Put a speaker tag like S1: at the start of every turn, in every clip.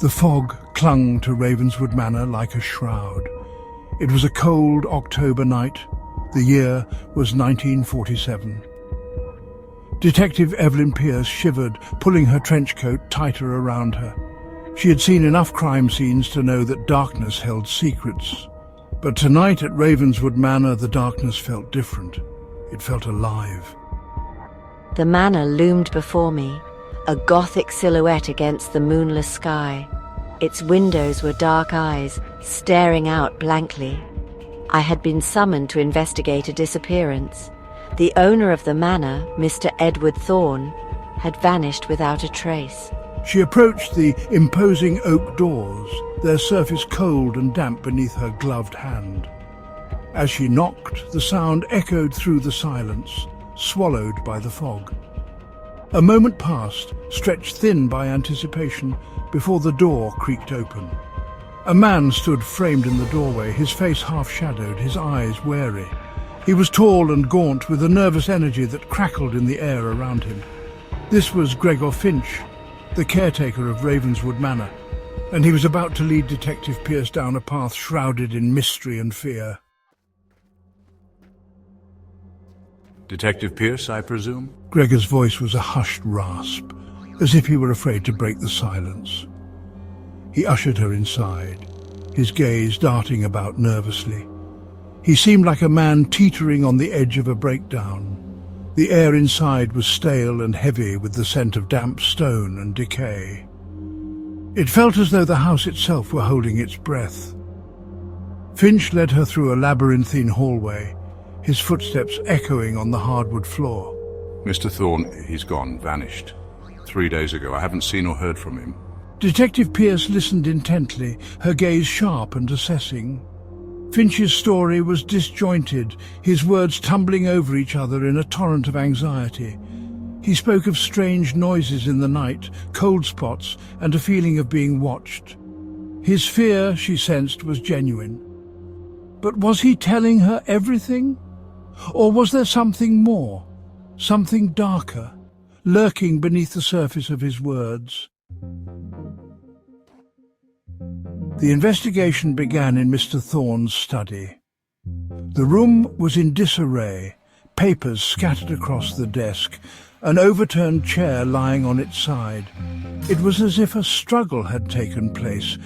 S1: The fog clung to Ravenswood Manor like a shroud. It was a cold October night. The year was 1947. Detective Evelyn Pierce shivered, pulling her trench coat tighter around her. She had seen enough crime scenes to know that darkness held secrets. But tonight at Ravenswood Manor, the darkness felt different. It felt alive.
S2: The manor loomed before me, a gothic silhouette against the moonless sky. Its windows were dark eyes, staring out blankly. I had been summoned to investigate a disappearance. The owner of the manor, Mr. Edward Thorne, had vanished without a trace.
S1: She approached the imposing oak doors, their surface cold and damp beneath her gloved hand. As she knocked, the sound echoed through the silence, swallowed by the fog. A moment passed, stretched thin by anticipation, before the door creaked open. A man stood framed in the doorway, his face half-shadowed, his eyes wary. He was tall and gaunt, with a nervous energy that crackled in the air around him. This was Gregor Finch, the caretaker of Ravenswood Manor, and he was about to lead Detective Pierce down a path shrouded in mystery and fear.
S3: Detective Pierce, I presume?
S1: Gregor's voice was a hushed rasp, as if he were afraid to break the silence. He ushered her inside, his gaze darting about nervously. He seemed like a man teetering on the edge of a breakdown. The air inside was stale and heavy with the scent of damp stone and decay. It felt as though the house itself were holding its breath. Finch led her through a labyrinthine hallway, his footsteps echoing on the hardwood floor.
S3: Mr. Thorne, he's gone, vanished. 3 days ago. I haven't seen or heard from him.
S1: Detective Pierce listened intently, her gaze sharp and assessing. Finch's story was disjointed, his words tumbling over each other in a torrent of anxiety. He spoke of strange noises in the night, cold spots, and a feeling of being watched. His fear, she sensed, was genuine. But was he telling her everything? Or was there something more, something darker, lurking beneath the surface of his words? The investigation began in Mr. Thorne's study. The room was in disarray, papers scattered across the desk, an overturned chair lying on its side. It was as if a struggle had taken place,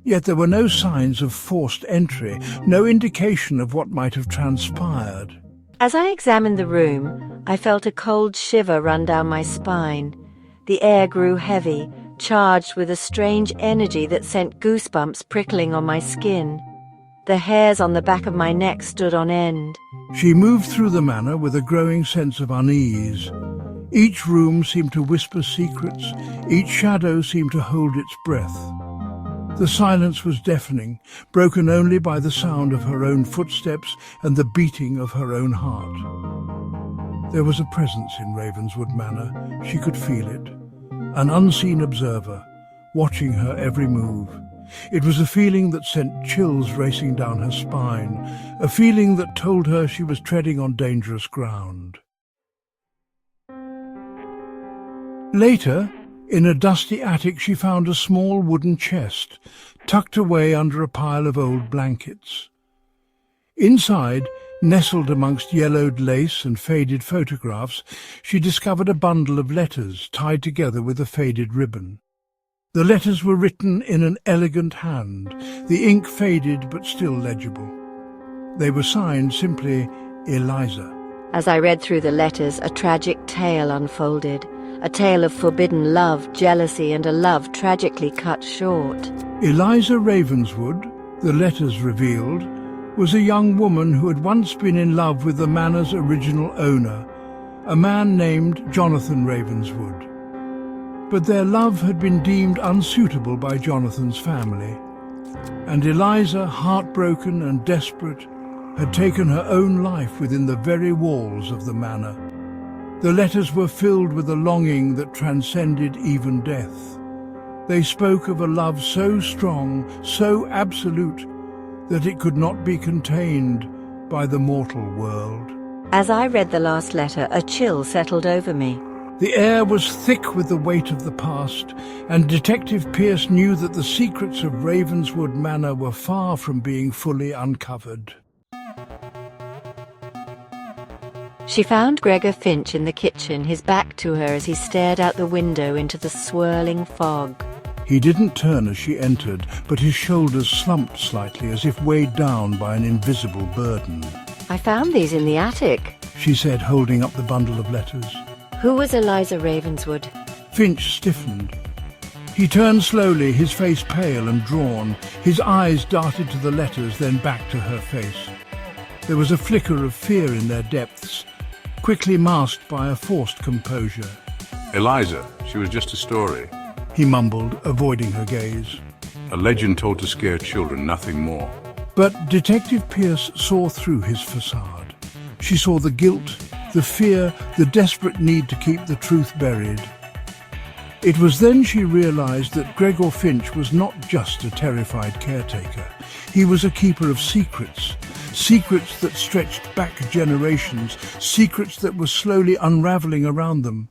S1: yet there were no signs of forced entry, no indication of what might have transpired.
S2: As I examined the room, I felt a cold shiver run down my spine. The air grew heavy, charged with a strange energy that sent goosebumps prickling on my skin. The hairs on the back of my neck stood on end.
S1: She moved through the manor with a growing sense of unease. Each room seemed to whisper secrets, each shadow seemed to hold its breath. The silence was deafening, broken only by the sound of her own footsteps and the beating of her own heart. There was a presence in Ravenswood Manor. She could feel it. An unseen observer, watching her every move. It was a feeling that sent chills racing down her spine, a feeling that told her she was treading on dangerous ground. Later, in a dusty attic, she found a small wooden chest, tucked away under a pile of old blankets. Inside, nestled amongst yellowed lace and faded photographs, she discovered a bundle of letters tied together with a faded ribbon. The letters were written in an elegant hand, the ink faded but still legible. They were signed simply Eliza.
S2: As I read through the letters, a tragic tale unfolded. A tale of forbidden love, jealousy, and a love tragically cut short.
S1: Eliza Ravenswood, the letters revealed, was a young woman who had once been in love with the manor's original owner, a man named Jonathan Ravenswood. But their love had been deemed unsuitable by Jonathan's family, and Eliza, heartbroken and desperate, had taken her own life within the very walls of the manor. The letters were filled with a longing that transcended even death. They spoke of a love so strong, so absolute, that it could not be contained by the mortal world.
S2: As I read the last letter, a chill settled over me.
S1: The air was thick with the weight of the past, and Detective Pierce knew that the secrets of Ravenswood Manor were far from being fully uncovered.
S2: She found Gregor Finch in the kitchen, his back to her as he stared out the window into the swirling fog.
S1: He didn't turn as she entered, but his shoulders slumped slightly as if weighed down by an invisible burden.
S2: "I found these in the attic,"
S1: she said, holding up the bundle of letters.
S2: "Who was Eliza Ravenswood?"
S1: Finch stiffened. He turned slowly, his face pale and drawn. His eyes darted to the letters, then back to her face. There was a flicker of fear in their depths, quickly masked by a forced composure.
S3: Eliza, she was just a story.
S1: He mumbled, avoiding her gaze.
S3: A legend told to scare children, nothing more.
S1: But Detective Pierce saw through his facade. She saw the guilt, the fear, the desperate need to keep the truth buried. It was then she realized that Gregor Finch was not just a terrified caretaker. He was a keeper of secrets, secrets that stretched back generations, secrets that were slowly unraveling around them.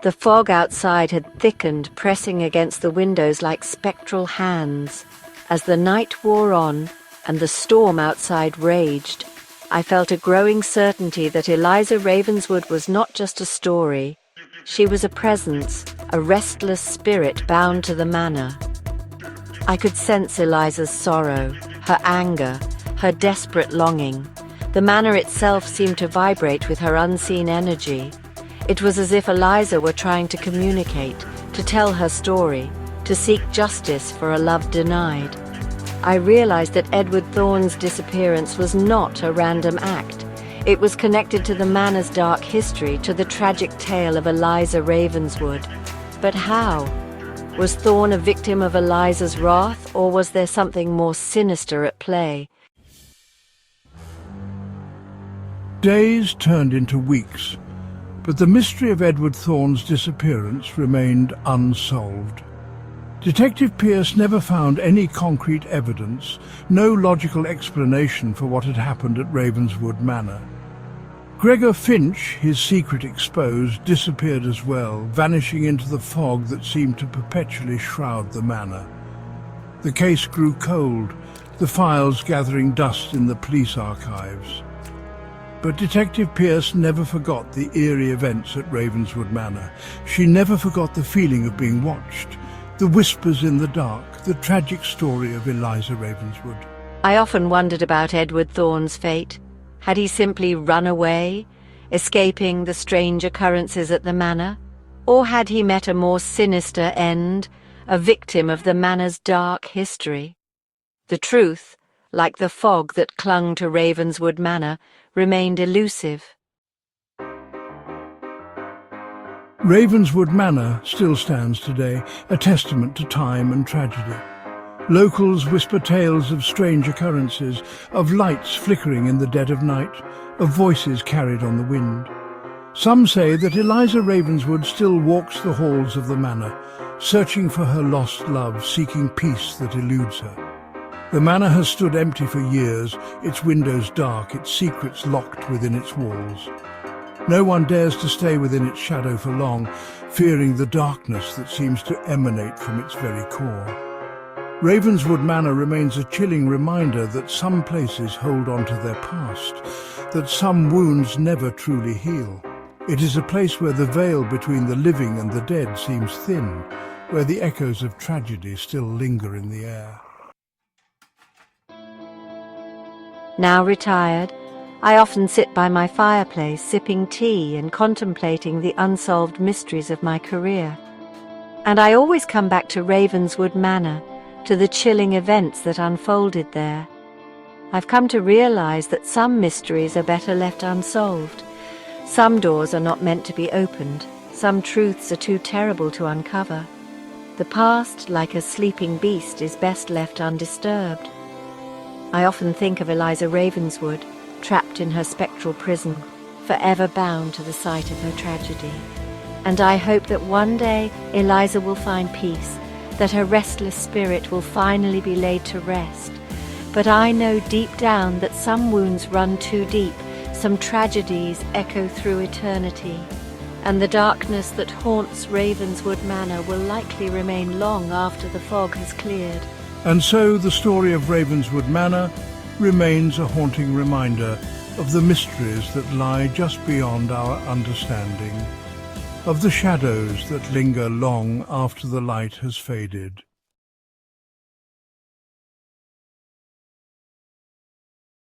S2: The fog outside had thickened, pressing against the windows like spectral hands. As the night wore on and the storm outside raged, I felt a growing certainty that Eliza Ravenswood was not just a story. She was a presence, a restless spirit bound to the manor. I could sense Eliza's sorrow, her anger, her desperate longing. The manor itself seemed to vibrate with her unseen energy. It was as if Eliza were trying to communicate, to tell her story, to seek justice for a love denied. I realized that Edward Thorne's disappearance was not a random act. It was connected to the manor's dark history, to the tragic tale of Eliza Ravenswood. But how? Was Thorne a victim of Eliza's wrath, or was there something more sinister at play?
S1: Days turned into weeks, but the mystery of Edward Thorne's disappearance remained unsolved. Detective Pierce never found any concrete evidence, no logical explanation for what had happened at Ravenswood Manor. Gregor Finch, his secret exposed, disappeared as well, vanishing into the fog that seemed to perpetually shroud the manor. The case grew cold, the files gathering dust in the police archives. But Detective Pierce never forgot the eerie events at Ravenswood Manor. She never forgot the feeling of being watched, the whispers in the dark, the tragic story of Eliza Ravenswood.
S2: I often wondered about Edward Thorne's fate. Had he simply run away, escaping the strange occurrences at the manor? Or had he met a more sinister end, a victim of the manor's dark history? The truth, like the fog that clung to Ravenswood Manor, remained elusive.
S1: Ravenswood Manor still stands today, a testament to time and tragedy. Locals whisper tales of strange occurrences, of lights flickering in the dead of night, of voices carried on the wind. Some say that Eliza Ravenswood still walks the halls of the manor, searching for her lost love, seeking peace that eludes her. The manor has stood empty for years, its windows dark, its secrets locked within its walls. No one dares to stay within its shadow for long, fearing the darkness that seems to emanate from its very core. Ravenswood Manor remains a chilling reminder that some places hold on to their past, that some wounds never truly heal. It is a place where the veil between the living and the dead seems thin, where the echoes of tragedy still linger in the air.
S2: Now retired, I often sit by my fireplace, sipping tea and contemplating the unsolved mysteries of my career. And I always come back to Ravenswood Manor, to the chilling events that unfolded there. I've come to realize that some mysteries are better left unsolved. Some doors are not meant to be opened. Some truths are too terrible to uncover. The past, like a sleeping beast, is best left undisturbed. I often think of Eliza Ravenswood, trapped in her spectral prison, forever bound to the site of her tragedy. And I hope that one day Eliza will find peace, that her restless spirit will finally be laid to rest. But I know deep down that some wounds run too deep, Some tragedies echo through eternity, and the darkness that haunts Ravenswood Manor will likely remain long after the fog has cleared.
S1: And so the story of Ravenswood Manor remains a haunting reminder of the mysteries that lie just beyond our understanding, of the shadows that linger long after the light has faded.